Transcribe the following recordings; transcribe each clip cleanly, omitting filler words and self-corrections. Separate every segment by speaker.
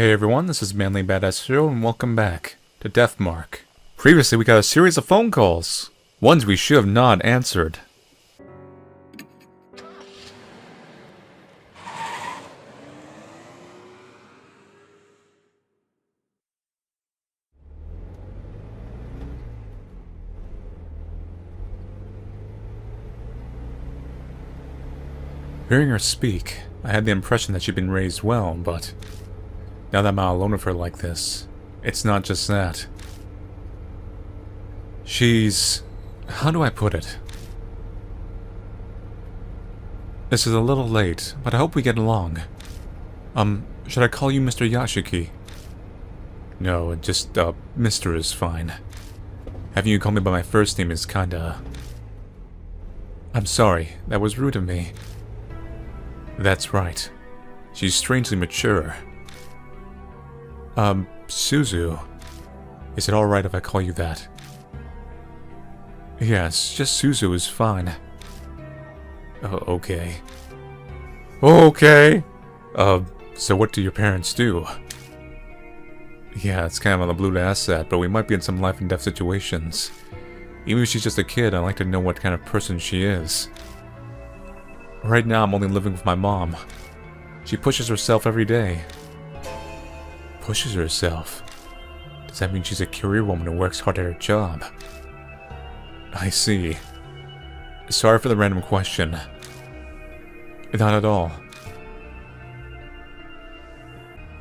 Speaker 1: Hey everyone, this is Manly Badass Hero, and welcome back to Deathmark. Previously, we got a series of phone calls. Ones we should have not answered. Hearing her speak, I had the impression that she'd been raised well, but now that I'm out alone with her like this, it's not just that. She's... how do I put it? This is a little late, but I hope we get along. Should I call you Mr. Yashiki? No, just, Mr. is fine. Having you call me by my first name is kinda... I'm sorry, that was rude of me. That's right. She's strangely mature. Suzu. Is it alright if I call you that? Yes, just Suzu is fine. Oh, okay. Okay! So what do your parents do? Yeah, it's kind of on the blue to ask that, but we might be in some life and death situations. Even if she's just a kid, I'd like to know what kind of person she is. Right now, I'm only living with my mom. She pushes herself every day. Pushes herself? Does that mean she's a career woman who works hard at her job? I see. Sorry for the random question. Not at all.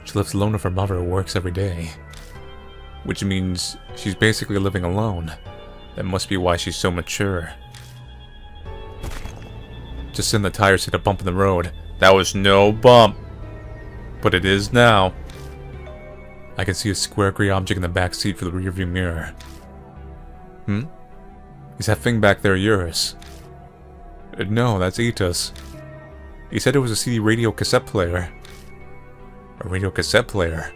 Speaker 1: She lives alone with her mother who works every day. Which means she's basically living alone. That must be why she's so mature. Just then the tires hit a bump in the road. That was no bump. But it is now. I can see a square gray object in the back seat for the rearview mirror. Is that thing back there yours? No, that's Ita's. He said it was a CD radio cassette player. A radio cassette player?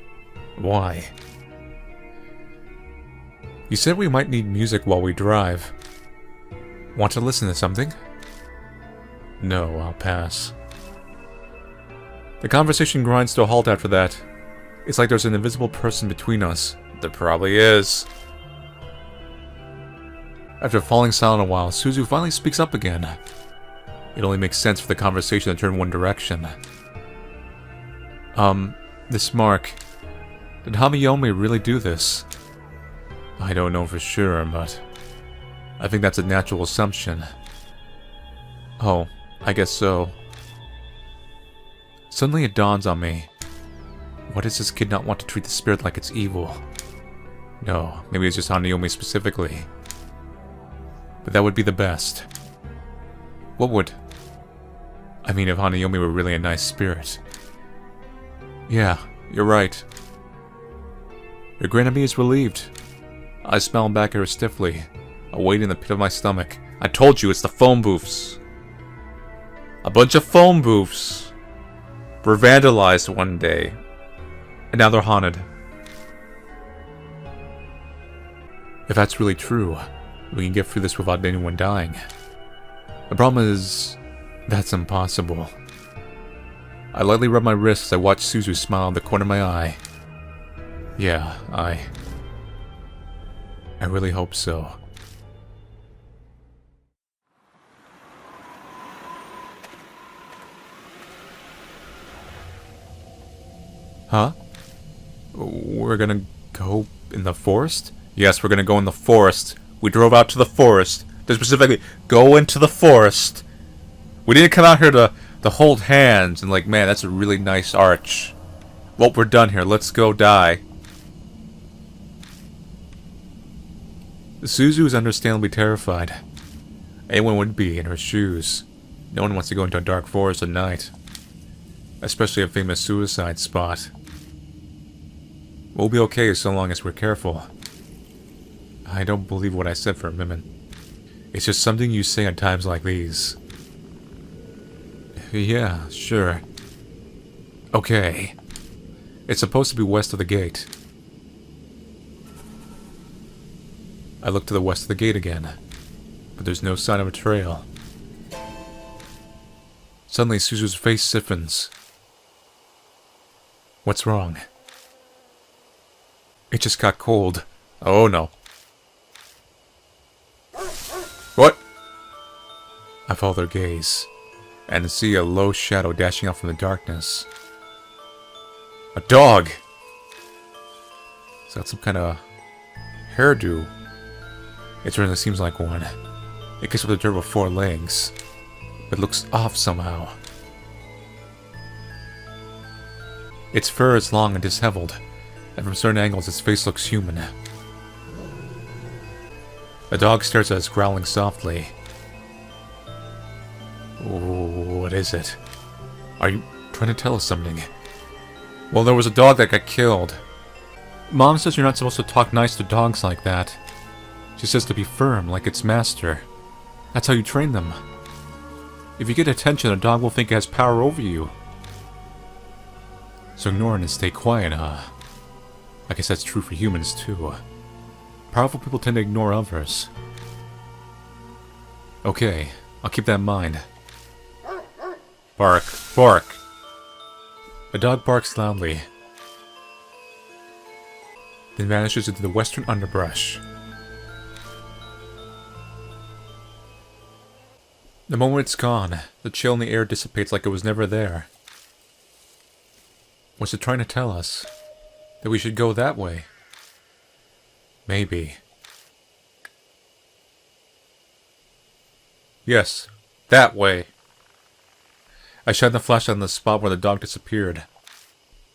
Speaker 1: Why? You said we might need music while we drive. Want to listen to something? No, I'll pass. The conversation grinds to a halt after that. It's like there's an invisible person between us. There probably is. After falling silent a while, Suzu finally speaks up again. It only makes sense for the conversation to turn one direction. This mark... did Hanayome really do this? I don't know for sure, but... I think that's a natural assumption. Oh, I guess so. Suddenly it dawns on me. Why does this kid not want to treat the spirit like it's evil? No, maybe it's just Hanayome specifically. But that would be the best. What would... I mean, if Hanayome were really a nice spirit. Yeah, you're right. Your granny is relieved. I smiled back at her stiffly, a weight in the pit of my stomach. I told you, it's the phone booths. A bunch of phone booths were vandalized one day, and now they're haunted. If that's really true, we can get through this without anyone dying. The problem is, that's impossible. I lightly rub my wrist as I watch Suzu smile in the corner of my eye. Yeah, I really hope so. Huh? We're gonna go in the forest? Yes, we're gonna go in the forest. We drove out to the forest. To specifically go into the forest. We didn't come out here to hold hands and like, man, that's a really nice arch. Well, we're done here. Let's go die. Suzu is understandably terrified. Anyone would be in her shoes. No one wants to go into a dark forest at night. Especially a famous suicide spot. We'll be okay so long as we're careful. I don't believe what I said for a minute. It's just something you say at times like these. Yeah, sure. Okay. It's supposed to be west of the gate. I look to the west of the gate again, but there's no sign of a trail. Suddenly, Suzu's face stiffens. What's wrong? It just got cold. Oh no. What? I follow their gaze, and see a low shadow dashing out from the darkness. A dog! It's got some kind of hairdo. It certainly seems like one. It kicks up the dirt with 4 legs, but looks off somehow. Its fur is long and disheveled, and from certain angles its face looks human. The dog stares at us, growling softly. What is it? Are you trying to tell us something? Well, there was a dog that got killed. Mom says you're not supposed to talk nice to dogs like that. She says to be firm, like its master. That's how you train them. If you get attention, a dog will think it has power over you. So ignore it and stay quiet, huh? I guess that's true for humans, too. Powerful people tend to ignore others. Okay, I'll keep that in mind. Bark, bark. A dog barks loudly, then vanishes into the western underbrush. The moment it's gone, the chill in the air dissipates like it was never there. Was it trying to tell us that we should go that way? Maybe. Yes, that way. I shine the flashlight on the spot where the dog disappeared.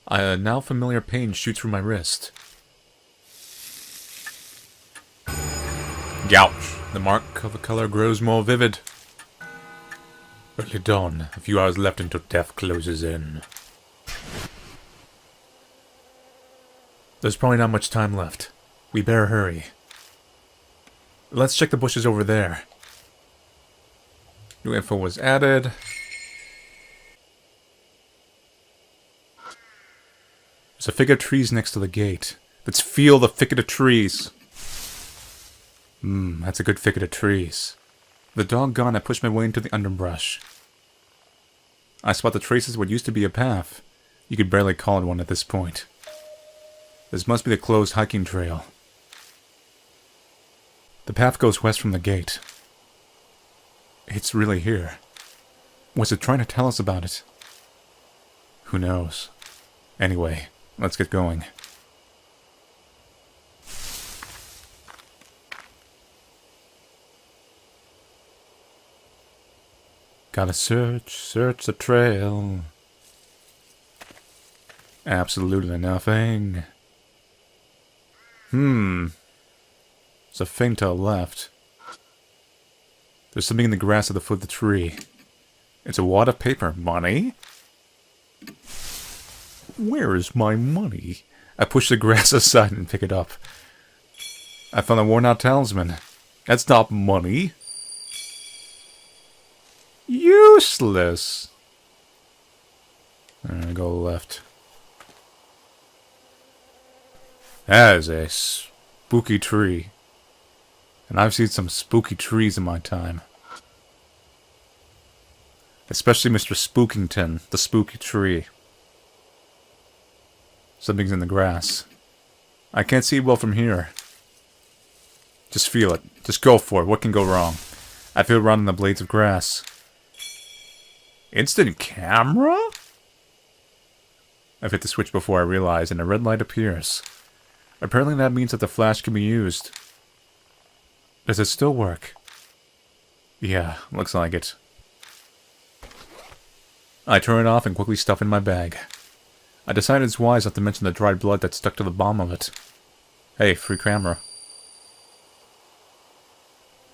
Speaker 1: A now familiar pain shoots through my wrist. Ouch! The mark of the color grows more vivid. Early dawn. A few hours left until death closes in. There's probably not much time left. We better hurry. Let's check the bushes over there. New info was added. There's a thicket of trees next to the gate. Let's feel the thicket of trees. That's a good thicket of trees. The dog gone, I pushed my way into the underbrush. I spot the traces of what used to be a path. You could barely call it one at this point. This must be the closed hiking trail. The path goes west from the gate. It's really here. Was it trying to tell us about it? Who knows? Anyway, let's get going. Gotta search the trail. Absolutely nothing. There's a thing to the left. There's something in the grass at the foot of the tree. It's a wad of paper. Money? Where is my money? I push the grass aside and pick it up. I found a worn-out talisman. That's not money. Useless. I'm gonna go left. That is a spooky tree. And I've seen some spooky trees in my time. Especially Mr. Spookington, the spooky tree. Something's in the grass. I can't see well from here. Just feel it. Just go for it. What can go wrong? I feel around in the blades of grass. Instant camera? I've hit the switch before I realize, and a red light appears. Apparently that means that the flash can be used. Does it still work? Yeah, looks like it. I turn it off and quickly stuff in my bag. I decided it's wise not to mention the dried blood that stuck to the bottom of it. Hey, free camera.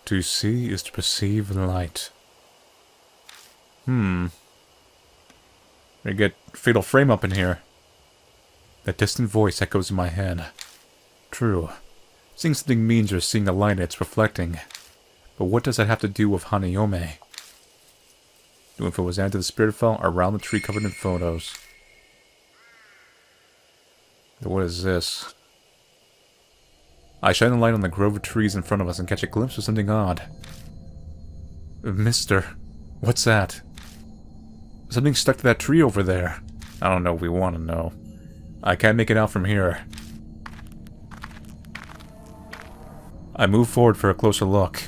Speaker 1: To see is to perceive light. We get fatal frame up in here. That distant voice echoes in my head. True. Seeing something means you're seeing the light it's reflecting. But what does that have to do with Hanayome? New info was added to the spirit file around the tree covered in photos. What is this? I shine the light on the grove of trees in front of us and catch a glimpse of something odd. Mister, what's that? Something stuck to that tree over there. I don't know if we want to know. I can't make it out from here. I move forward for a closer look.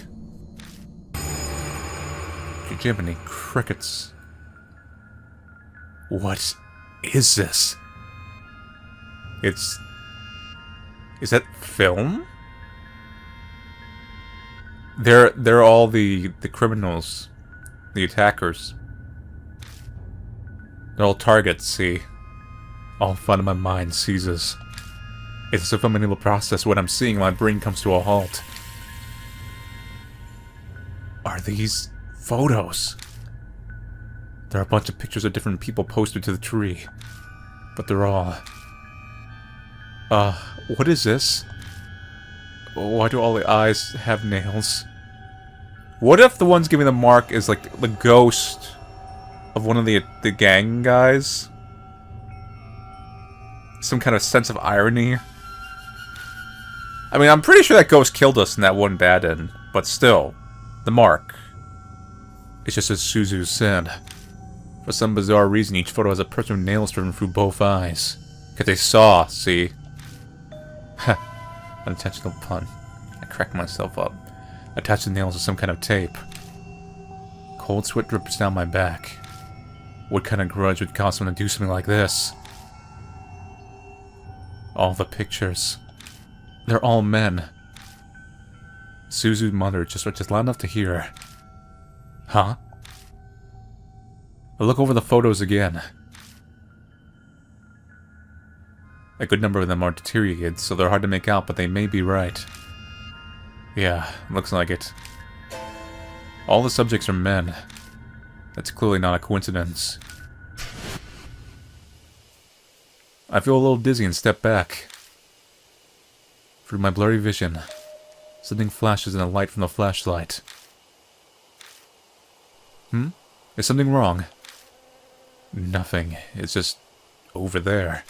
Speaker 1: Jiminy crickets. What is this? Is that film? They're all the criminals, the attackers. They're all targets, see? All fun in my mind seizes. It's as if I'm unable to process what I'm seeing, my brain comes to a halt. Are these photos? There are a bunch of pictures of different people posted to the tree. But they're all... what is this? Why do all the eyes have nails? What if the one's giving the mark is like the ghost of one of the gang guys? Some kind of sense of irony? I mean, I'm pretty sure that ghost killed us in that one bad end, but still, the mark. It's just as Suzu said. For some bizarre reason, each photo has a person with nails driven through both eyes. Because they saw, see? Unintentional pun. I cracked myself up. Attached the nails to some kind of tape. Cold sweat drips down my back. What kind of grudge would cause someone to do something like this? All the pictures. They're all men. Suzu's mother just loud enough to hear. Huh? I look over the photos again. A good number of them are deteriorated, so they're hard to make out, but they may be right. Yeah, looks like it. All the subjects are men. That's clearly not a coincidence. I feel a little dizzy and step back. Through my blurry vision, something flashes in the light from the flashlight. Is something wrong? Nothing. It's just over there.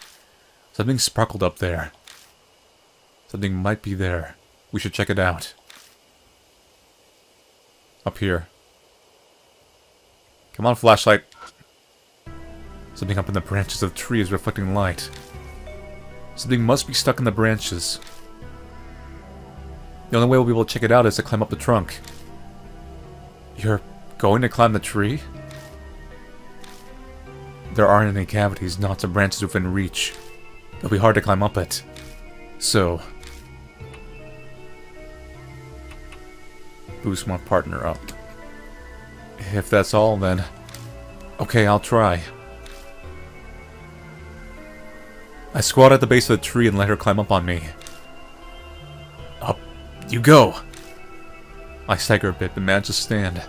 Speaker 1: Something sparkled up there. Something might be there. We should check it out. Up here. Come on, flashlight. Something up in the branches of the tree is reflecting light. Something must be stuck in the branches. The only way we'll be able to check it out is to climb up the trunk. You're going to climb the tree? There aren't any cavities, knots of branches within reach. It'll be hard to climb up it. So... boost my partner up. If that's all, then... okay, I'll try. I squat at the base of the tree and let her climb up on me. Up you go! I stagger a bit, but manage to stand.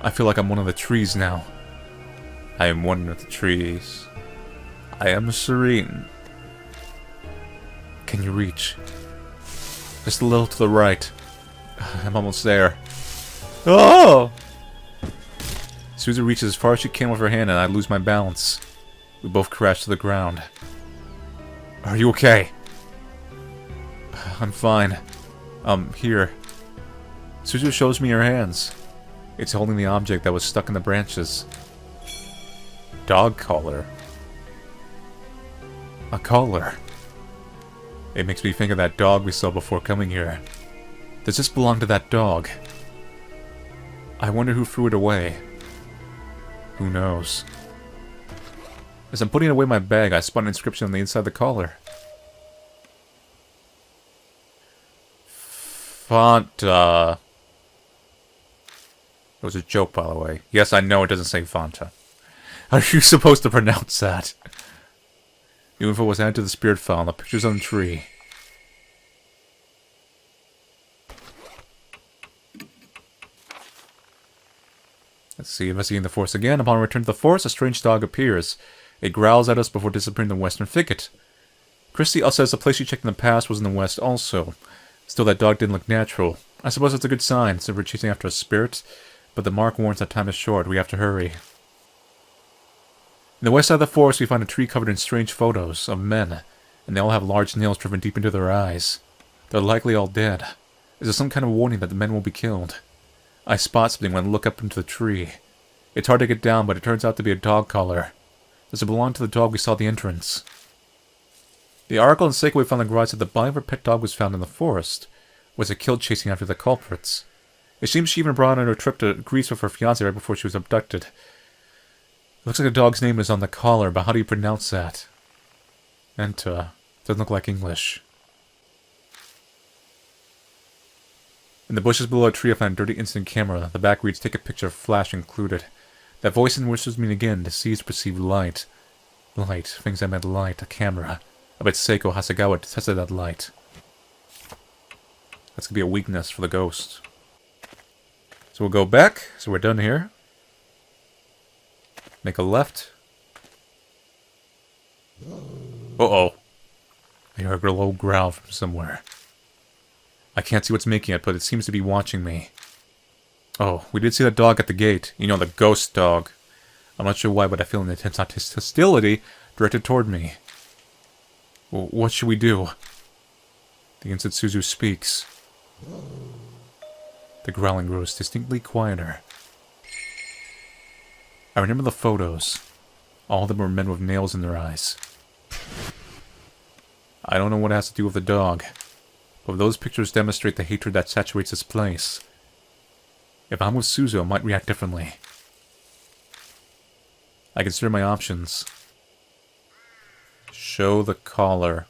Speaker 1: I feel like I'm one of the trees now. I am one of the trees. I am serene. Can you reach? Just a little to the right. I'm almost there. Oh! Suzu reaches as far as she can with her hand and I lose my balance. We both crash to the ground. Are you okay? I'm fine. Here. Suzu shows me her hands. It's holding the object that was stuck in the branches. Dog collar. A collar. It makes me think of that dog we saw before coming here. Does this belong to that dog? I wonder who threw it away. Who knows? As I'm putting away my bag, I spot an inscription on the inside of the collar. Fanta. It was a joke, by the way. Yes, I know it doesn't say Fanta. How are you supposed to pronounce that? The info was added to the spirit file and the pictures on the tree. Let's see, investigating the forest again. Upon return to the forest, a strange dog appears. It growls at us before disappearing in the western thicket. Christy says the place she checked in the past was in the west also. Still, that dog didn't look natural. I suppose it's a good sign, since we're chasing after a spirit, but the mark warns that time is short. We have to hurry. In the west side of the forest, we find a tree covered in strange photos of men, and they all have large nails driven deep into their eyes. They're likely all dead. Is there some kind of warning that the men will be killed? I spot something when I look up into the tree. It's hard to get down, but it turns out to be a dog collar. Does it belong to the dog we saw at the entrance? The article in Seiko we found in the garage said the body of her pet dog was found in the forest. Was it killed chasing after the culprits? It seems she even brought on her trip to Greece with her fiancé right before she was abducted. It looks like the dog's name is on the collar, but how do you pronounce that? Enta. Doesn't look like English. In the bushes below a tree I found a dirty instant camera. The back reads, take a picture, flash included. That voice whispers me again, to see is perceived light. Light. Things I meant light. A camera. I bet Seiko Hasegawa tested that light. That's gonna be a weakness for the ghost. So we'll go back. So we're done here. Make a left. Uh-oh. I hear a low growl from somewhere. I can't see what's making it, but it seems to be watching me. Oh, we did see that dog at the gate. You know, the ghost dog. I'm not sure why, but I feel an intense hostility directed toward me. Well, what should we do? The instant Suzu speaks. The growling grows distinctly quieter. I remember the photos. All of them were men with nails in their eyes. I don't know what it has to do with the dog, but those pictures demonstrate the hatred that saturates this place. If I'm with Suzu, I might react differently. I consider my options. Show the collar.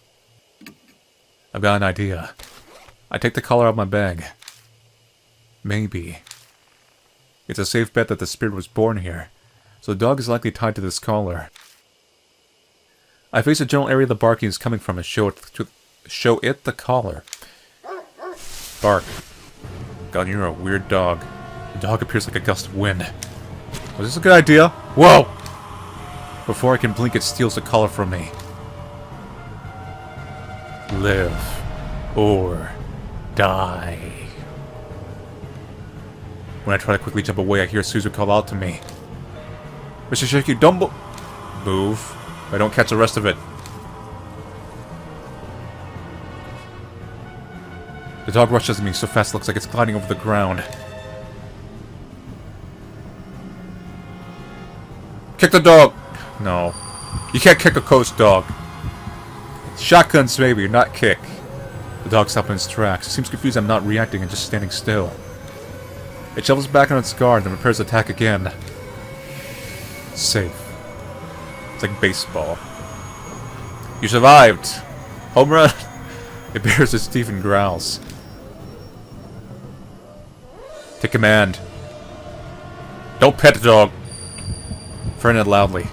Speaker 1: I've got an idea. I take the collar out of my bag. Maybe. It's a safe bet that the spirit was born here, so the dog is likely tied to this collar. I face the general area the barking is coming from and show it the collar. Bark. God, you're a weird dog. The dog appears like a gust of wind. Was this a good idea? Whoa! Before I can blink, it steals the collar from me. Live. Or die. When I try to quickly jump away, I hear Suzu call out to me. Mr. Shiki, don't move. If I don't catch the rest of it. The dog rushes at me so fast it looks like it's gliding over the ground. Kick the dog! No. You can't kick a ghost dog. Shotguns maybe, not kick. The dog stops in its tracks. It seems confused I'm not reacting and just standing still. It shovels back on its guard and prepares to attack again. Safe. It's like baseball. You survived! Home run! It bares its teeth and growls. Take command. Don't pet the dog! Ferned loudly.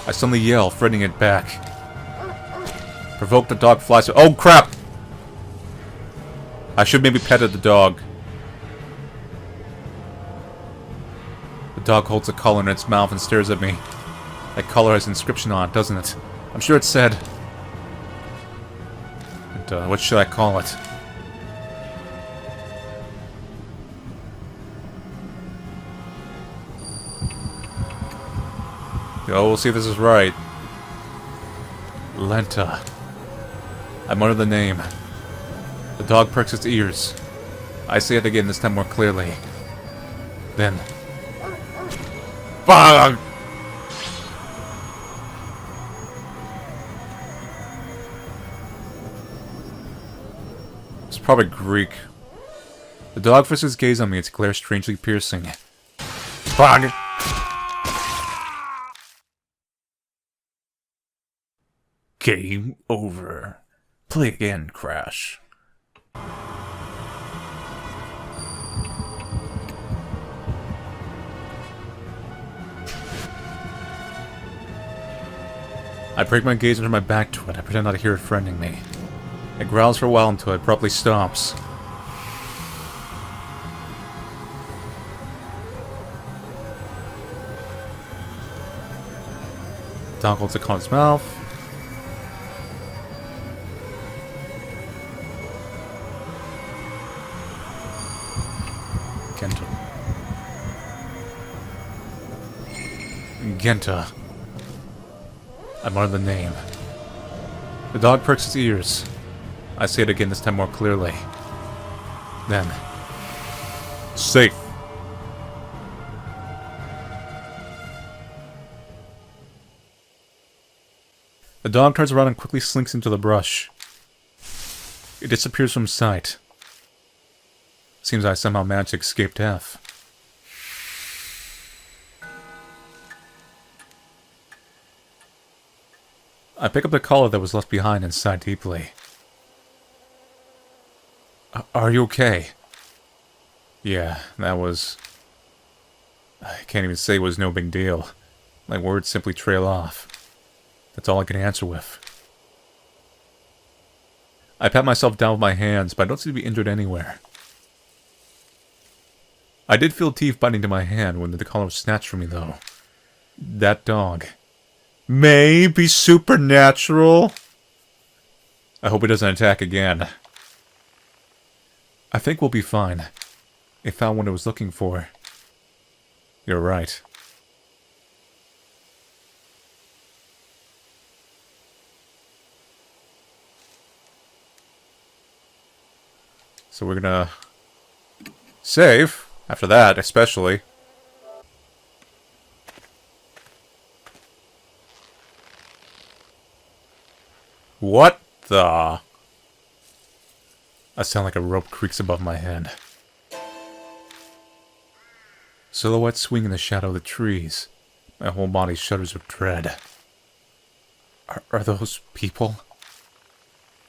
Speaker 1: I suddenly yell, threatening it back. Provoke the dog flies. Oh crap! I should maybe pet the dog. The dog holds the collar in its mouth and stares at me. That collar has an inscription on it, doesn't it? I'm sure it said... But, what should I call it? Oh, we'll see if this is right. Lenta. I mutter the name. The dog perks its ears. I say it again, this time more clearly. Then... BANG! It's probably Greek. The dog fixes its gaze on me, its glare strangely piercing. BANG! Game over. Play again, Crash. I break my gaze and turn my back to it. I pretend not to hear it friending me. It growls for a while until it abruptly stops. The dog holds it on its mouth. Genta. I mutter the name. The dog perks its ears. I say it again, this time more clearly. Then... Safe! The dog turns around and quickly slinks into the brush. It disappears from sight. Seems I somehow managed to escape death. I pick up the collar that was left behind and sigh deeply. Are you okay? Yeah, that was... I can't even say it was no big deal. My words simply trail off. That's all I can answer with. I pat myself down with my hands, but I don't seem to be injured anywhere. I did feel teeth biting into my hand when the collar was snatched from me, though. That dog may be supernatural. I hope it doesn't attack again. I think we'll be fine. It found what it was looking for. You're right. So we're gonna save, after that especially. What the? I sound like a rope creaks above my head. Silhouettes swing in the shadow of the trees. My whole body shudders with dread. Are those people?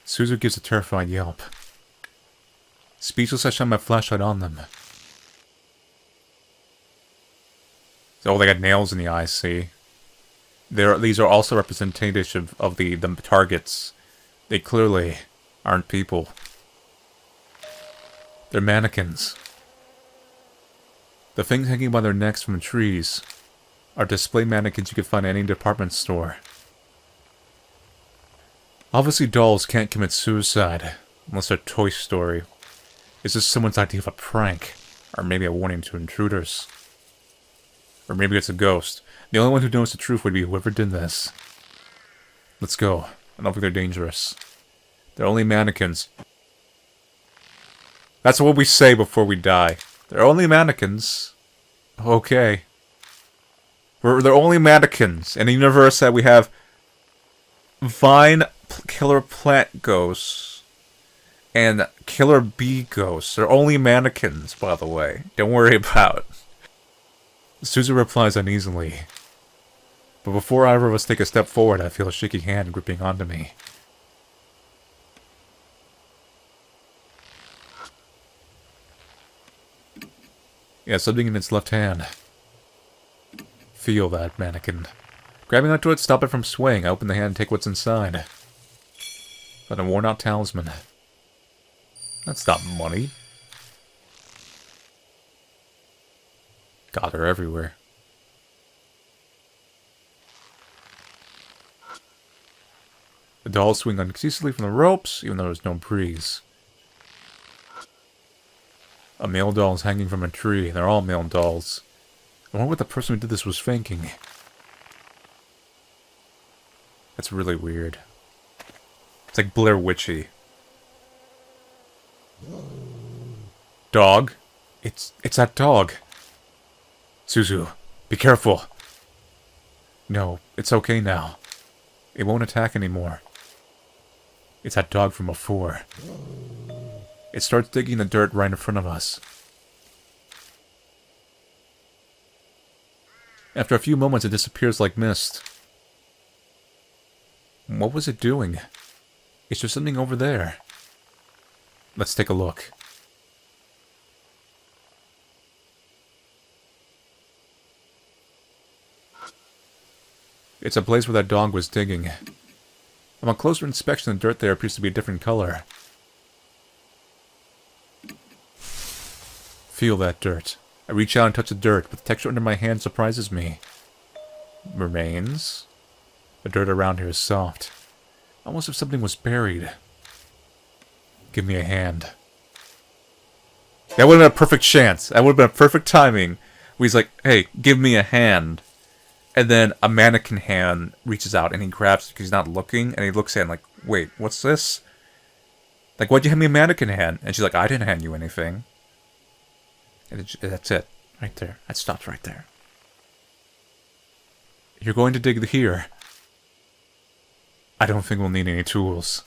Speaker 1: Suzu gives a terrified yelp. Speechless, I shine my flashlight on them. Oh, they got nails in the eyes, see? These are also representative of the targets. They clearly aren't people. They're mannequins. The things hanging by their necks from the trees are display mannequins you could find in any department store. Obviously dolls can't commit suicide unless they're Toy Story. Is this someone's idea of a prank? Or maybe a warning to intruders? Or maybe it's a ghost. The only one who knows the truth would be whoever did this. Let's go. I don't think they're dangerous. They're only mannequins. That's what we say before we die. They're only mannequins. Okay. They're only mannequins. In the universe that we have Vine Killer Plant Ghosts and Killer Bee Ghosts. They're only mannequins, by the way. Don't worry about it. Suzu replies uneasily. But before either of us take a step forward, I feel a shaky hand gripping onto me. Yeah, something in its left hand. Feel that, mannequin. Grabbing onto it, stop it from swaying. I open the hand and take what's inside. But a worn-out talisman. That's not money. God, they're everywhere. The dolls swing unceasingly from the ropes, even though there's no breeze. A male doll is hanging from a tree. They're all male dolls. I wonder what the person who did this was thinking. That's really weird. It's like Blair Witchy. Dog? It's that dog. Suzu, be careful. No, it's okay now. It won't attack anymore. It's that dog from before. It starts digging the dirt right in front of us. After a few moments, it disappears like mist. What was it doing? Is there something over there? Let's take a look. It's a place where that dog was digging. Upon closer inspection, the dirt there appears to be a different color. Feel that dirt. I reach out and touch the dirt, but the texture under my hand surprises me. Remains? The dirt around here is soft. Almost if something was buried. Give me a hand. That would have been a perfect chance. That would have been a perfect timing. Where he's like, hey, give me a hand. And then a mannequin hand reaches out and he grabs it because he's not looking. And he looks at it and like, wait, what's this? Like, why'd you hand me a mannequin hand? And she's like, I didn't hand you anything. And that's it. Right there. That stops right there. You're going to dig here. I don't think we'll need any tools.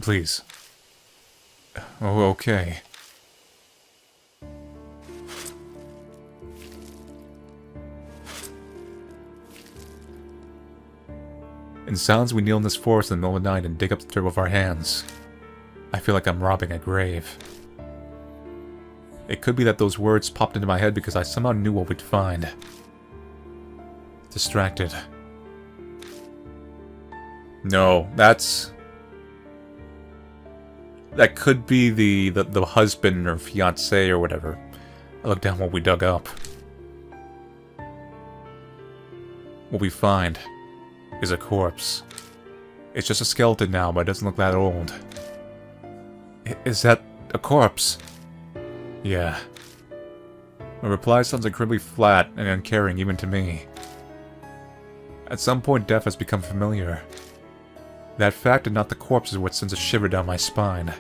Speaker 1: Please. Oh, okay. In silence, we kneel in this forest in the middle of the night and dig up the dirt with our hands. I feel like I'm robbing a grave. It could be that those words popped into my head because I somehow knew what we'd find. Distracted. No, that could be the husband or fiancé or whatever. I looked down what we dug up. What we find is a corpse. It's just a skeleton now, but it doesn't look that old. Is that a corpse? Yeah. My reply sounds incredibly flat and uncaring even to me. At some point, death has become familiar. That fact and not the corpse is what sends a shiver down my spine.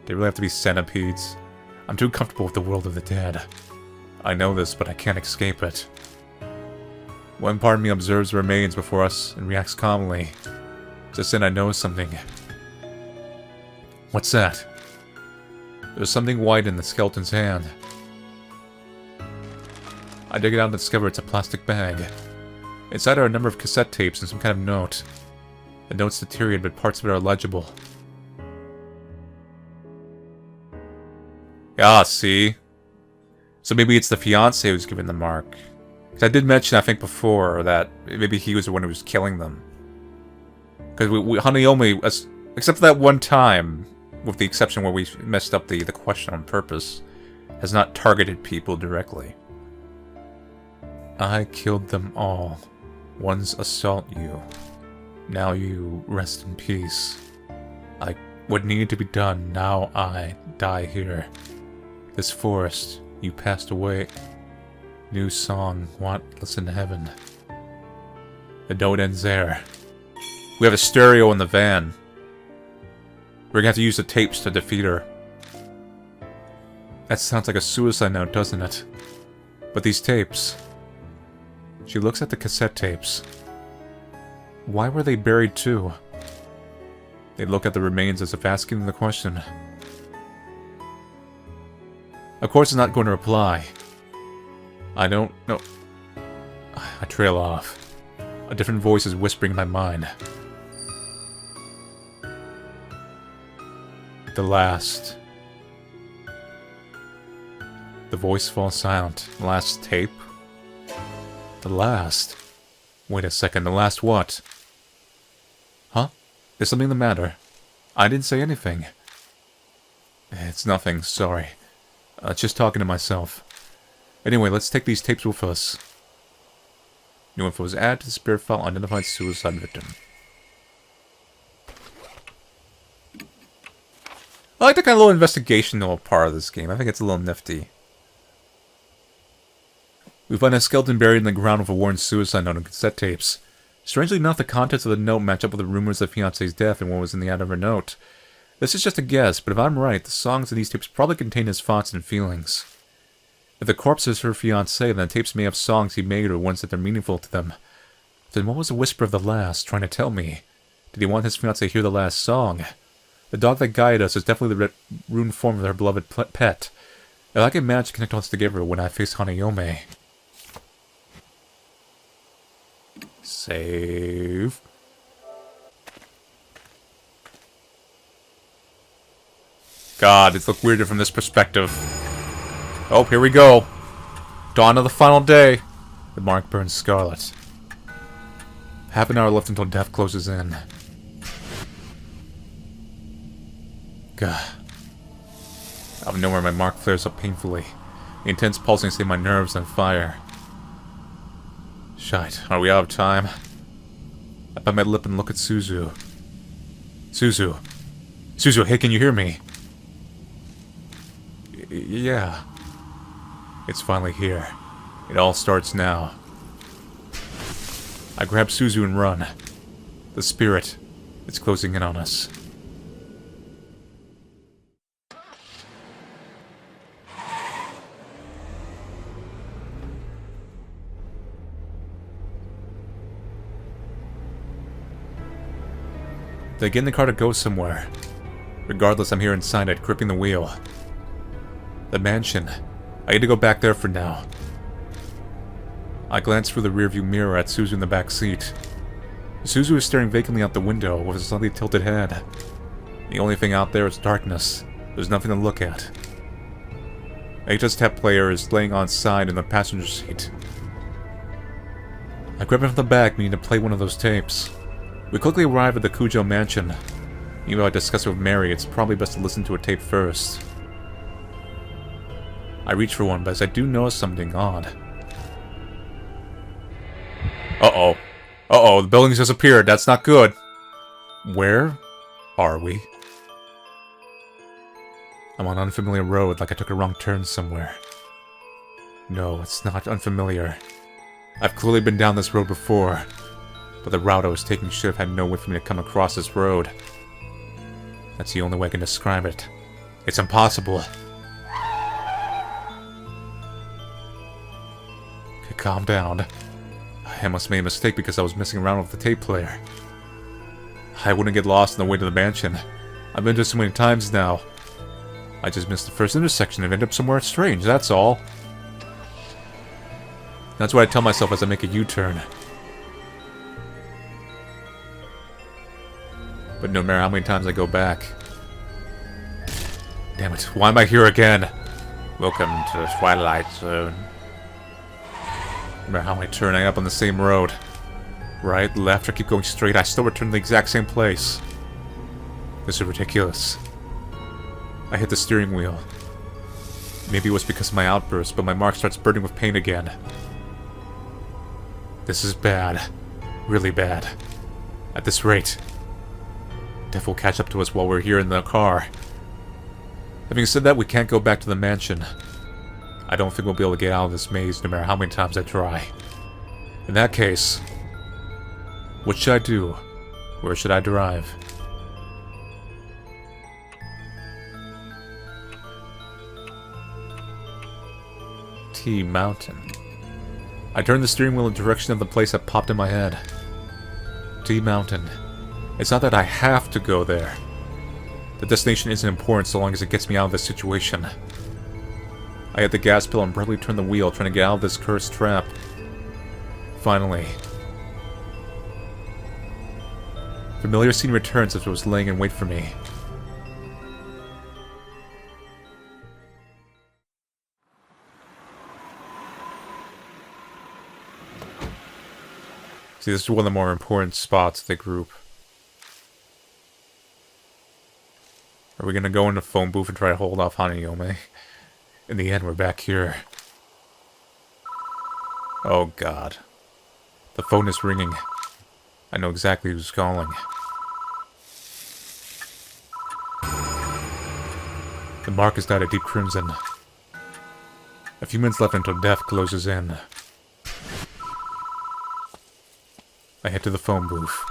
Speaker 1: They really have to be centipedes. I'm too comfortable with the world of the dead. I know this, but I can't escape it. One part of me observes the remains before us and reacts calmly. Just then I notice something. What's that? There's something white in the skeleton's hand. I dig it out and discover it's a plastic bag. Inside are a number of cassette tapes and some kind of note. The note's deteriorated, but parts of it are legible. Ah, see? So maybe it's the fiancé who's given the mark. Because I did mention, I think before, that maybe he was the one who was killing them. Because Hanayome, except for that one time, with the exception where we messed up the question on purpose, has not targeted people directly. I killed them all. Ones assault you. Now you rest in peace. What needed to be done, now I die here. This forest, you passed away. New song, wantless in heaven. The note ends there. We have a stereo in the van. We're gonna have to use the tapes to defeat her. That sounds like a suicide note, doesn't it? But these tapes... She looks at the cassette tapes. Why were they buried too? They look at the remains as if asking the question. Of course I'm not going to reply. I don't know. I trail off. A different voice is whispering in my mind. The last. The voice falls silent. Last tape? The last? Wait a second, the last what? Huh? Is something the matter? I didn't say anything. It's nothing, sorry. Just talking to myself. Anyway, let's take these tapes with us. New info is added to the spirit file, identified suicide victim. I like the kind of little investigational part of this game. I think it's a little nifty. We find a skeleton buried in the ground with a worn suicide note and cassette tapes. Strangely enough, the contents of the note match up with the rumors of fiancé's death and what was in the end of her note. This is just a guess, but if I'm right, the songs in these tapes probably contain his thoughts and feelings. If the corpse is her fiancé, then the tapes may have songs he made or ones that are meaningful to them. Then what was the whisper of the last trying to tell me? Did he want his fiancé to hear the last song? The dog that guided us is definitely the ruined form of their beloved pet. If I can manage to connect all this together when I face Hanayome. Save. God, it looked weirder from this perspective. Oh, here we go. Dawn of the final day. The mark burns scarlet. Half an hour left until death closes in. God. Out of nowhere, my mark flares up painfully. The intense pulsing sets my nerves on fire. Shite, are we out of time? I bite my lip and look at Suzu. Suzu. Suzu, hey, can you hear me? Yeah. It's finally here. It all starts now. I grab Suzu and run. The spirit, it's closing in on us. They get in the car to go somewhere. Regardless, I'm here inside it, gripping the wheel. The mansion. I need to go back there for now. I glanced through the rearview mirror at Suzu in the back seat. Suzu was staring vacantly out the window with a slightly tilted head. The only thing out there is darkness. There's nothing to look at. Aita's tape player is laying on side in the passenger seat. I grab it from the bag, meaning to play one of those tapes. We quickly arrive at the Kujo mansion. Even though I discuss it with Mary, it's probably best to listen to a tape first. I reach for one, but as I do notice something odd. Uh-oh. Uh-oh, the building's disappeared. That's not good. Where are we? I'm on an unfamiliar road, like I took a wrong turn somewhere. No, it's not unfamiliar. I've clearly been down this road before, but the route I was taking should have had no way for me to come across this road. That's the only way I can describe it. It's impossible. Okay, calm down. I must have made a mistake because I was messing around with the tape player. I wouldn't get lost on the way to the mansion. I've been there so many times now. I just missed the first intersection and ended up somewhere strange, that's all. That's what I tell myself as I make a U-turn. But no matter how many times I go back... Damn it, why am I here again? Welcome to the Twilight Zone. No matter how I turn, I end up on the same road. Right, left, or keep going straight, I still return to the exact same place. This is ridiculous. I hit the steering wheel. Maybe it was because of my outburst, but my mark starts burning with pain again. This is bad. Really bad. At this rate, Death will catch up to us while we're here in the car. Having said that, we can't go back to the mansion. I don't think we'll be able to get out of this maze no matter how many times I try. In that case, what should I do? Where should I drive? T Mountain. I turned the steering wheel in the direction of the place that popped in my head. T Mountain. It's not that I have to go there. The destination isn't important so long as it gets me out of this situation. I hit the gas pedal and barely turned the wheel, trying to get out of this cursed trap. Finally. Familiar scene returns as if it was laying in wait for me. See, this is one of the more important spots of the group. Are we gonna go in the phone booth and try to hold off Hanayome? In the end, we're back here. Oh god. The phone is ringing. I know exactly who's calling. The mark is dyed a deep crimson. A few minutes left until death closes in. I head to the phone booth.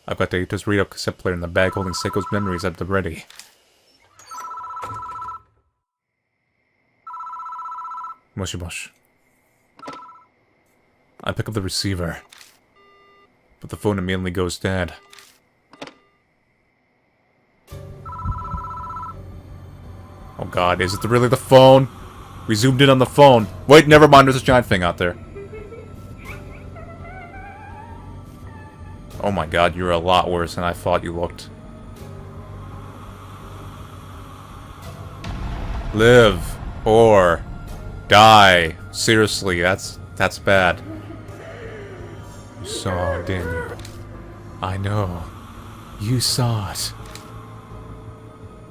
Speaker 1: I've got Aita's read-up cassette player in the bag holding Seiko's memories at the ready. Moshi mosh. I pick up the receiver, but the phone immediately goes dead. Oh god, is it really the phone? We zoomed in on the phone. Wait, never mind, there's a giant thing out there. Oh my god, you're a lot worse than I thought you looked. Live or die. Seriously, that's bad. You saw, didn't you? I know. You saw it.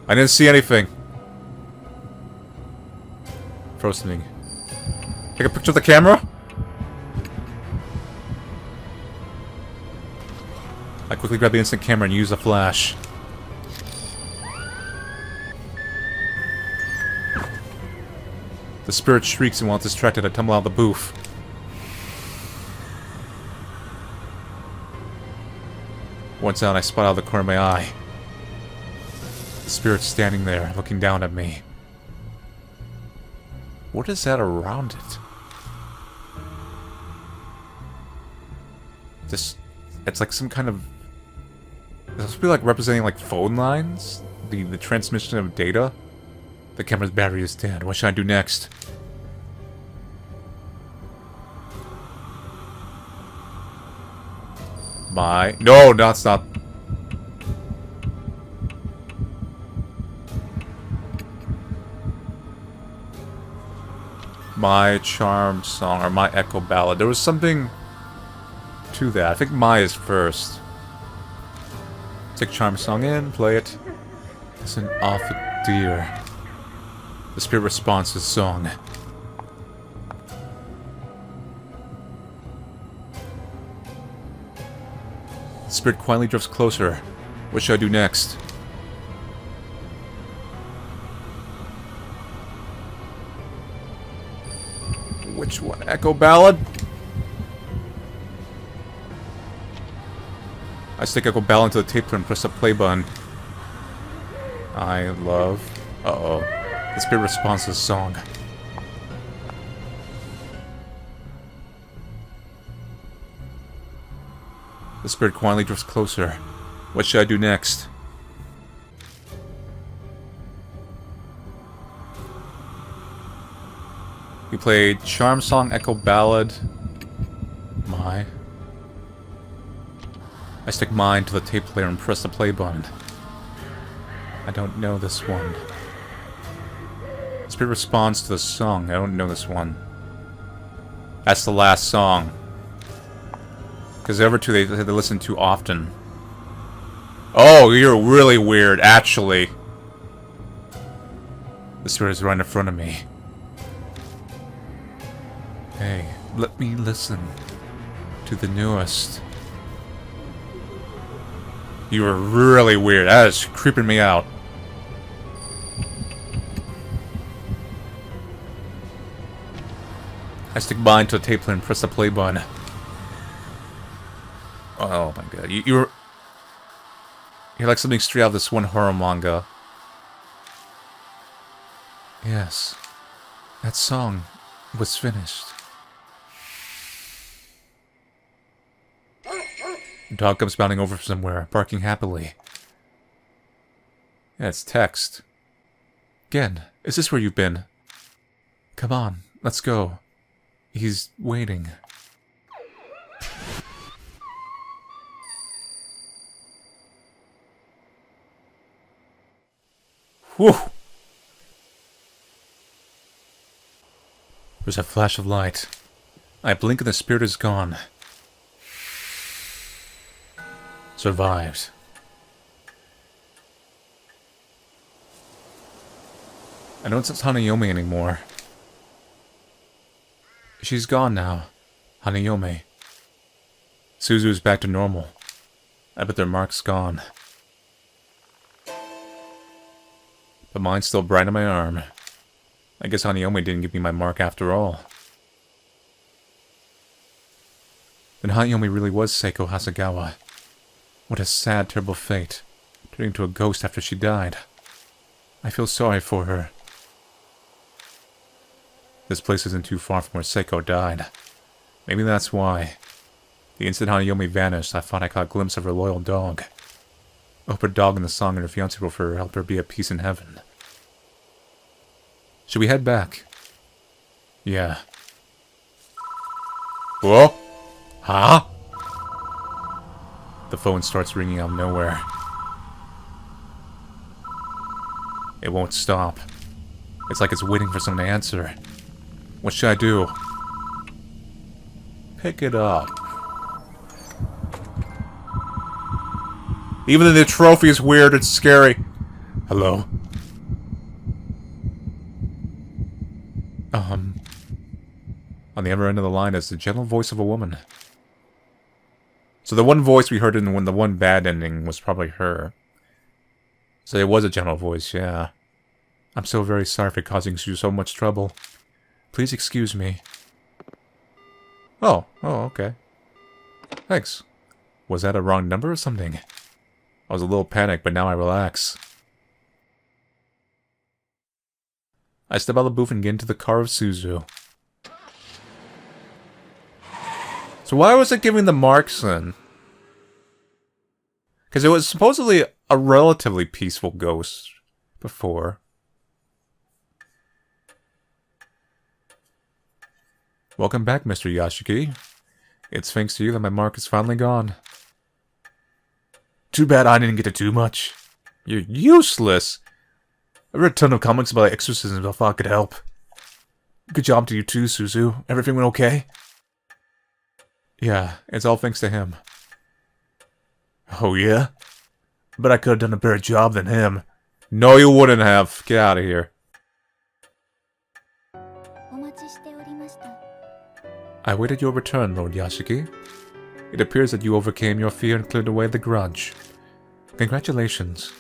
Speaker 1: I didn't see anything. Throw something. Take a picture of the camera? I quickly grab the instant camera and use the flash. The spirit shrieks, and while distracted, I tumble out of the booth. Once out, I spot out of the corner of my eye. The spirit's standing there, looking down at me. What is that around it? It's like some kind of... It's supposed to be like representing like phone lines? The transmission of data? The camera's battery is dead. What should I do next? No, that's not... My charm song, or my echo ballad. There was something to that. I think my is first. Take charm song in, play it. It's an awful dear. The spirit responds to the song. The spirit quietly drifts closer. What should I do next? Which one? Echo ballad? I stick Echo ballad into the tape player and press the play button. I love... Uh-oh. The spirit responds to the song. The spirit quietly drifts closer. What should I do next? We played Charm Song, Echo Ballad. I stick mine to the tape player and press the play button. I don't know this one. Spirit responds to the song. I don't know this one. That's the last song. Because the other two they listen to often. Oh, you're really weird, actually. The spirit is right in front of me. Hey, let me listen to the newest. You are really weird. That is creeping me out. I stick mine to the tape player and press the play button. Oh my god. You're like something straight out of this one horror manga. Yes. That song was finished. The dog comes bounding over from somewhere, barking happily. Yeah, it's text. Again, is this where you've been? Come on, let's go. He's waiting. Whew! There's a flash of light. I blink and the spirit is gone. Survived. I don't sense Hanayome anymore. She's gone now. Hanayome. Suzu's back to normal. I bet their mark's gone. But mine's still bright on my arm. I guess Hanayome didn't give me my mark after all. Then Hanayome really was Seiko Hasegawa. What a sad, terrible fate. Turning into a ghost after she died. I feel sorry for her. This place isn't too far from where Seiko died. Maybe that's why. The instant Hanayome vanished, I thought I caught a glimpse of her loyal dog. I hope her dog and the song and her fiancé will for her help her be at peace in heaven. Should we head back? Yeah. Whoa? Huh? The phone starts ringing out of nowhere. It won't stop. It's like it's waiting for someone to answer. What should I do? Pick it up. Even the trophy is weird, it's scary. Hello? On the other end of the line is the gentle voice of a woman. So the one voice we heard in the one bad ending was probably her. So it was a gentle voice, yeah. I'm so very sorry for causing you so much trouble. Please excuse me. Oh, okay. Thanks. Was that a wrong number or something? I was a little panicked, but now I relax. I step out of the booth and get into the car of Suzu. So why was it giving the marks then? Because it was supposedly a relatively peaceful ghost before. Welcome back, Mr. Yashiki. It's thanks to you that my mark is finally gone. Too bad I didn't get to do much. You're useless! I read a ton of comics about exorcisms if I could help. Good job to you too, Suzu. Everything went okay? Yeah, it's all thanks to him. Oh yeah? But I could have done a better job than him. No, you wouldn't have. Get out of here. I waited your return, Lord Yashiki. It appears that you overcame your fear and cleared away the grudge. Congratulations.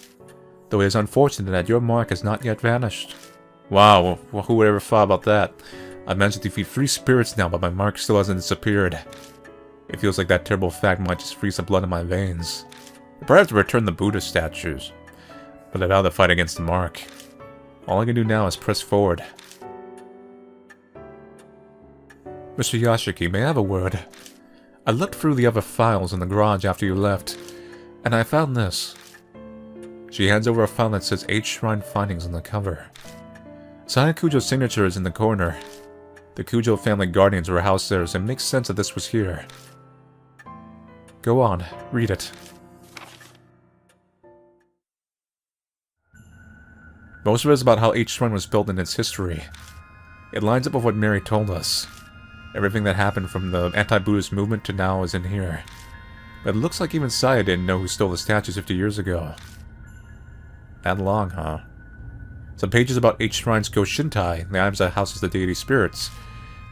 Speaker 1: Though it is unfortunate that your mark has not yet vanished. Wow, well, who would ever thought about that? I've managed to defeat 3 spirits now, but my mark still hasn't disappeared. It feels like that terrible fact might just freeze the blood in my veins. I probably have to return the Buddha statues, but I'd rather fight against the mark. All I can do now is press forward. Mr. Yashiki, may I have a word? I looked through the other files in the garage after you left, and I found this. She hands over a file that says 8 Shrine Findings on the cover. Saya Kujo's signature is in the corner. The Kujo family guardians were housed there, so it makes sense that this was here. Go on, read it. Most of it is about how 8 Shrine was built in its history. It lines up with what Mary told us. Everything that happened from the anti-Buddhist movement to now is in here. But it looks like even Saya didn't know who stole the statues 50 years ago. That long, huh? Some pages about 8 shrines go Shintai, the items that houses the deity spirits.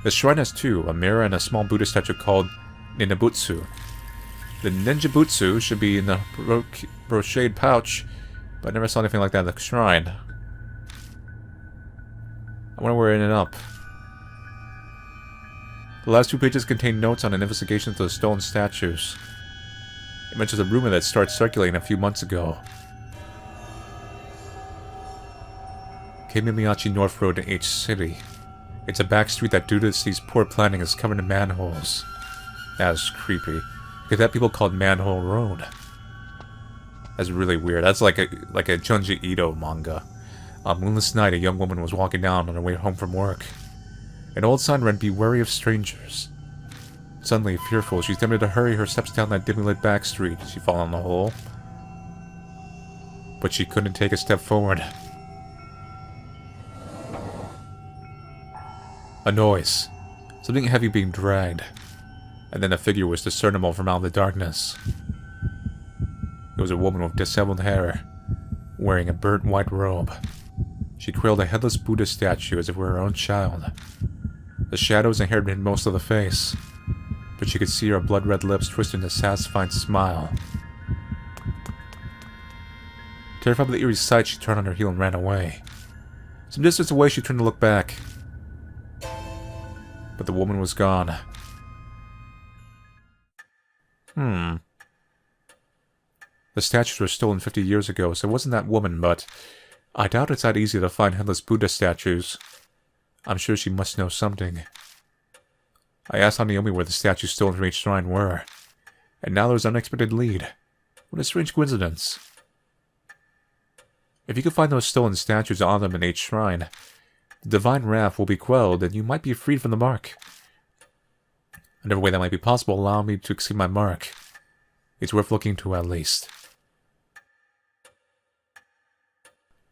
Speaker 1: The shrine has 2, a mirror and a small Buddha statue called Ninjabutsu. The Ninjabutsu should be in the brochade pouch, but I never saw anything like that at the shrine. I wonder where it ended up. The last 2 pages contain notes on an investigation into the stolen statues. It mentions a rumor that started circulating a few months ago. Keimimiyachi North Road in H City. It's a back street that, due to City's poor planning, is covered in manholes. That is creepy. Because that people called Manhole Road. That's really weird. That's like a Junji Ito manga. On a moonless night, a young woman was walking down on her way home from work. An old sign read, "Be wary of strangers." Suddenly, fearful, she attempted to hurry her steps down that dimly lit back street. She fell in the hole. But she couldn't take a step forward. A noise. Something heavy being dragged. And then a figure was discernible from out of the darkness. It was a woman with disheveled hair, wearing a burnt white robe. She trailed a headless Buddha statue as if it were her own child. The shadows and hair hid most of the face, but she could see her blood-red lips twisted in a satisfied smile. Terrified by the eerie sight, she turned on her heel and ran away. Some distance away, she turned to look back. But the woman was gone. The statues were stolen 50 years ago, so it wasn't that woman, but I doubt it's that easy to find headless Buddha statues. I'm sure she must know something. I asked Hanayome where the statues stolen from each shrine were, and now there's an unexpected lead. What a strange coincidence. If you can find those stolen statues on them in each shrine, the divine wrath will be quelled, and you might be freed from the mark. Another way that might be possible will allow me to exceed my mark. It's worth looking into at least.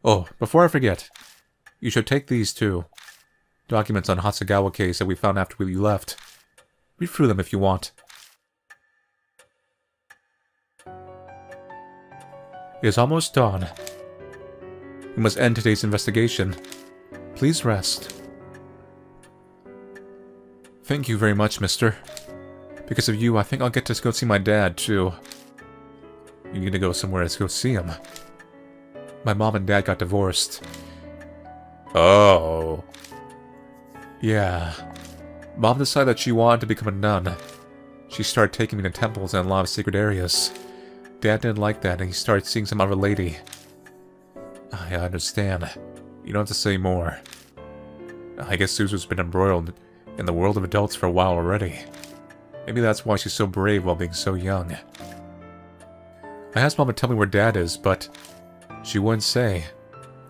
Speaker 1: Oh, before I forget, you should take these too. Documents on Hasegawa case that we found after we left. Read through them if you want. It is almost dawn. We must end today's investigation. Please rest. Thank you very much, mister. Because of you, I think I'll get to go see my dad, too. You need to go somewhere to go see him. My mom and dad got divorced. Oh. Yeah. Mom decided that she wanted to become a nun. She started taking me to temples and a lot of sacred areas. Dad didn't like that, and he started seeing some other lady. I understand. You don't have to say more. I guess Suzu's been embroiled in the world of adults for a while already. Maybe that's why she's so brave while being so young. I asked Mom to tell me where Dad is, but she wouldn't say.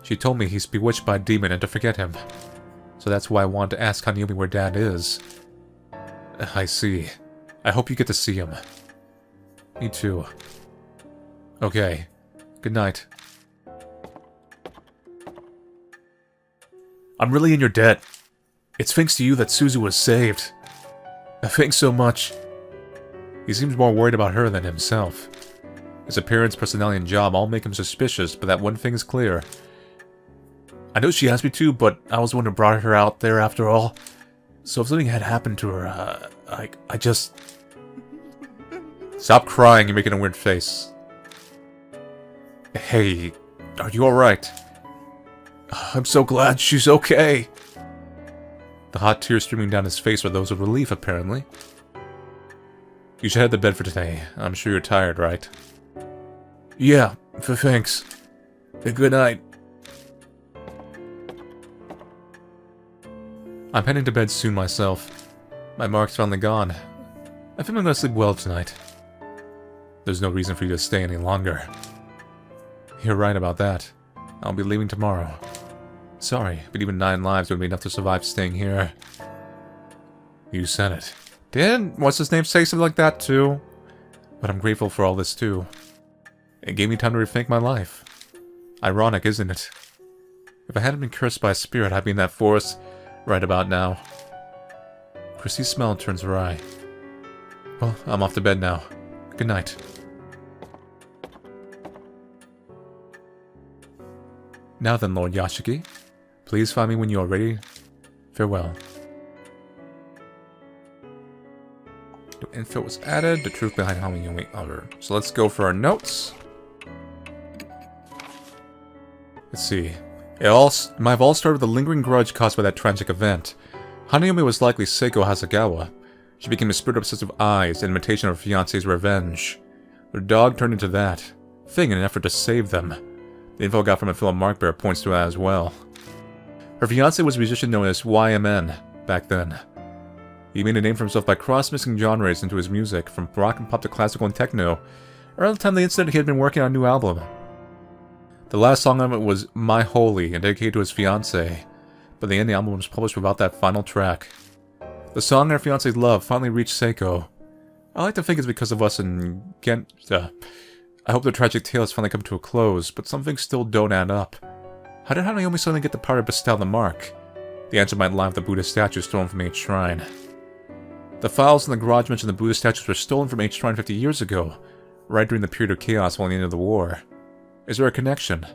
Speaker 1: She told me he's bewitched by a demon and to forget him. So that's why I wanted to ask Hanayome where Dad is. I see. I hope you get to see him. Me too. Okay. Good night. I'm really in your debt. It's thanks to you that Suzu was saved. Thanks so much. He seems more worried about her than himself. His appearance, personality, and job all make him suspicious, but that one thing is clear. I know she asked me to, but I was the one who brought her out there after all. So if something had happened to her, I just... Stop crying, you're making a weird face. Hey, are you alright? I'm so glad she's okay. The hot tears streaming down his face were those of relief, apparently. You should head to bed for today. I'm sure you're tired, right? Yeah, thanks. Good night. I'm heading to bed soon myself. My mark's finally gone. I think I'm gonna sleep well tonight. There's no reason for you to stay any longer. You're right about that. I'll be leaving tomorrow. Sorry, but even 9 lives would be enough to survive staying here. You said it. Didn't what's-his-name say something like that too? But I'm grateful for all this too. It gave me time to rethink my life. Ironic, isn't it? If I hadn't been cursed by a spirit, I'd be in that forest right about now. Chrissy's smile turns her eye. Well, I'm off to bed now. Good night. Now then, Lord Yashiki, please find me when you are ready. Farewell. New info was added. The truth behind Hanayome Other. So let's go for our notes. Let's see. It might have all started with a lingering grudge caused by that tragic event. Hanayome was likely Seiko Hasegawa. She became a spirit obsessed with eyes, an imitation of her fiancé's revenge. Her dog turned into that thing in an effort to save them. The info I got from a Philip Mark Bear points to that as well. Her fiancé was a musician known as YMN back then. He made a name for himself by cross-mixing genres into his music, from rock and pop to classical and techno. Around the time of the incident, he had been working on a new album. The last song on it was My Holy, and dedicated to his fiancée. But in the end, the album was published without that final track. The song and her fiancé's love finally reached Seiko. I like to think it's because of us in Gent. I hope the tragic tale has finally come to a close, but some things still don't add up. How did Hanayome suddenly get the power to bestow the mark? The answer might lie with the Buddha statue stolen from H Shrine. The files in the garage mention the Buddha statues were stolen from H Shrine 50 years ago, right during the period of chaos following the end of the war. Is there a connection?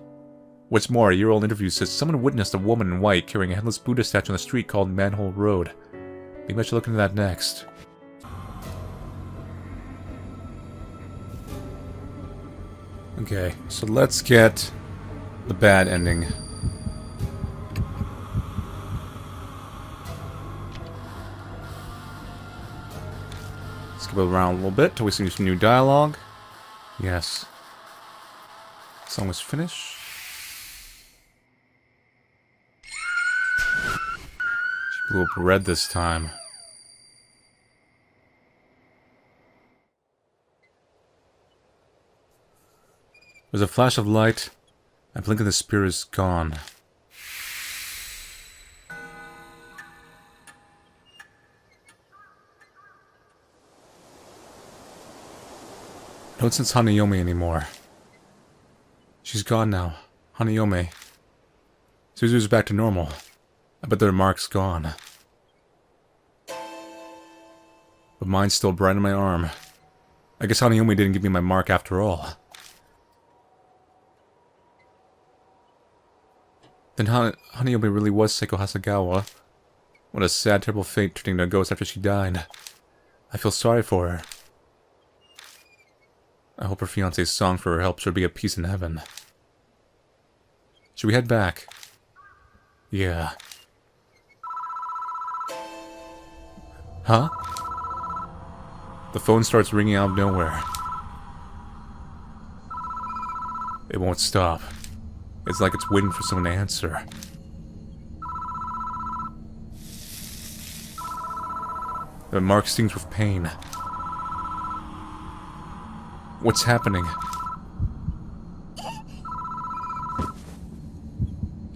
Speaker 1: What's more, a year-old interview says someone witnessed a woman in white carrying a headless Buddha statue on the street called Manhole Road. Maybe I should look into that next. Okay, so let's get the bad ending. Skip it around a little bit till we see some new dialogue. Yes. Song was finished. She blew up red this time. There's a flash of light. I blink and the spirit is gone. I don't sense Hanayome anymore. She's gone now. Hanayome. Suzu's back to normal. I bet their mark's gone. But mine's still bright on my arm. I guess Hanayome didn't give me my mark after all. Then Hanayome really was Seiko Hasegawa. What a sad, terrible fate turning to a ghost after she died. I feel sorry for her. I hope her fiancé's song for her helps her be at peace in heaven. Should we head back? Yeah. Huh? The phone starts ringing out of nowhere. It won't stop. It's like it's waiting for someone to answer. The mark stings with pain. What's happening?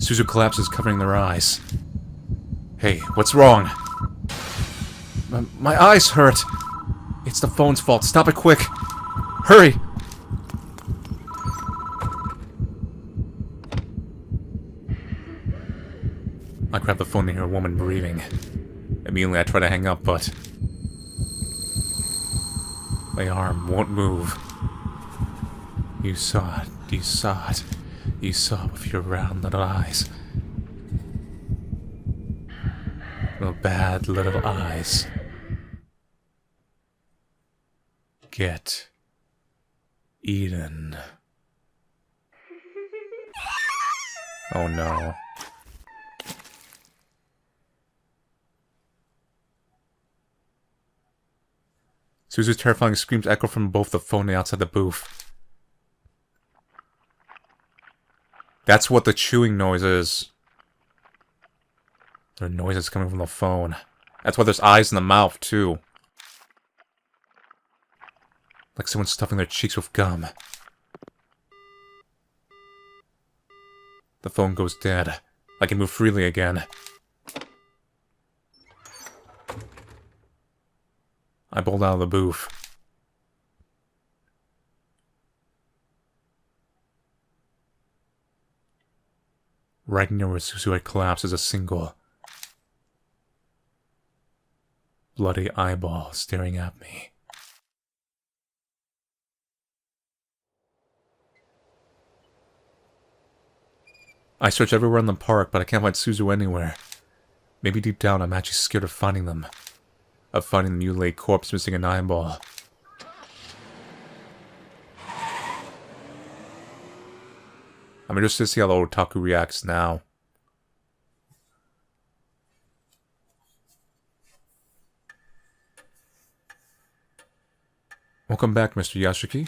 Speaker 1: Suzu collapses, covering their eyes. Hey, what's wrong? My eyes hurt. It's the phone's fault. Stop it quick. Hurry! I grab the phone and hear a woman breathing. Immediately I try to hang up, but my arm won't move. You saw it. You saw it. You saw it with your round little eyes. Little bad little eyes. Get eaten. Oh no. Suzu's terrifying screams echo from both the phone and outside the booth. That's what the chewing noise is. The noise is coming from the phone. That's why there's eyes in the mouth, too. Like someone stuffing their cheeks with gum. The phone goes dead. I can move freely again. I bolt out of the booth. Right near where Suzu had collapsed is a single bloody eyeball staring at me. I search everywhere in the park, but I can't find Suzu anywhere. Maybe deep down I'm actually scared of finding them. Of finding the mutilated corpse missing an eyeball. I'm interested to see how the otaku reacts now. Welcome back, Mr. Yasuki.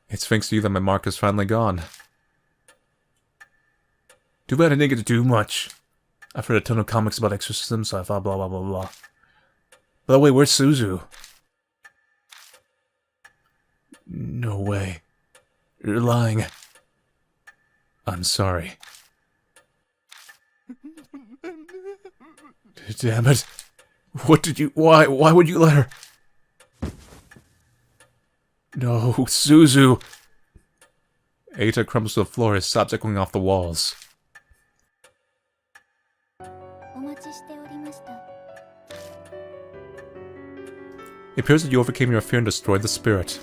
Speaker 1: It's thanks to you that my mark is finally gone. Too bad I didn't get to do much. I've heard a ton of comics about exorcism, so I thought blah blah blah blah. By the way, where's Suzu? No way. You're lying. I'm sorry. Damn it. What did you... Why would you let her... No, Suzu. Eita crumbles to the floor, his sobs echoing off the walls. It appears that you overcame your fear and destroyed the spirit.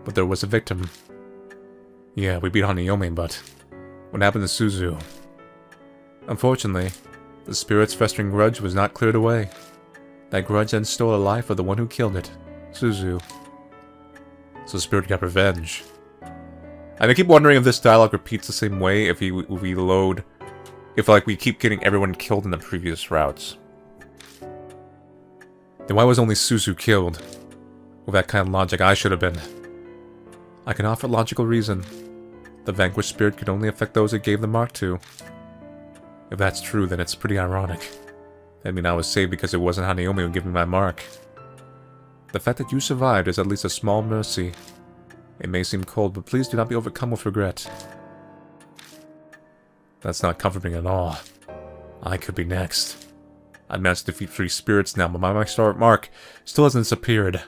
Speaker 1: But there was a victim. Yeah, we beat Hanayome, but... what happened to Suzu? Unfortunately, the spirit's festering grudge was not cleared away. That grudge then stole the life of the one who killed it, Suzu. So the spirit got revenge. And I keep wondering if this dialogue repeats the same way if we load... if, like, we keep getting everyone killed in the previous routes. Then why was only Suzu killed? With that kind of logic, I should have been. I can offer logical reason. The vanquished spirit could only affect those it gave the mark to. If that's true, then it's pretty ironic. I mean, I was saved because it wasn't Hanayome who gave me my mark. The fact that you survived is at least a small mercy. It may seem cold, but please do not be overcome with regret. That's not comforting at all. I could be next. I've managed to defeat 3 spirits now, but my star mark still hasn't disappeared.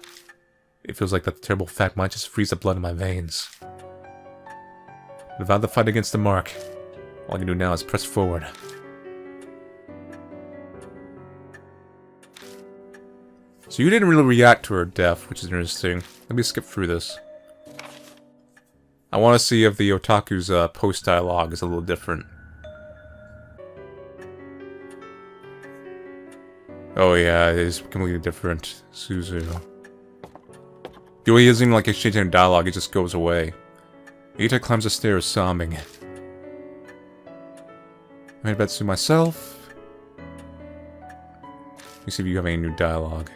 Speaker 1: It feels like that terrible fact might just freeze the blood in my veins. Without the fight against the mark, all I can do now is press forward. So you didn't really react to her death, which is interesting. Let me skip through this. I want to see if the otaku's post-dialogue is a little different. Oh yeah, it is completely different. Suzu. The way he isn't even like exchanging dialogue, it just goes away. Eita climbs the stairs, sobbing. I made bets to myself. Let me see if you have any new dialogue.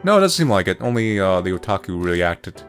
Speaker 1: No, it doesn't seem like it. Only the otaku really acted.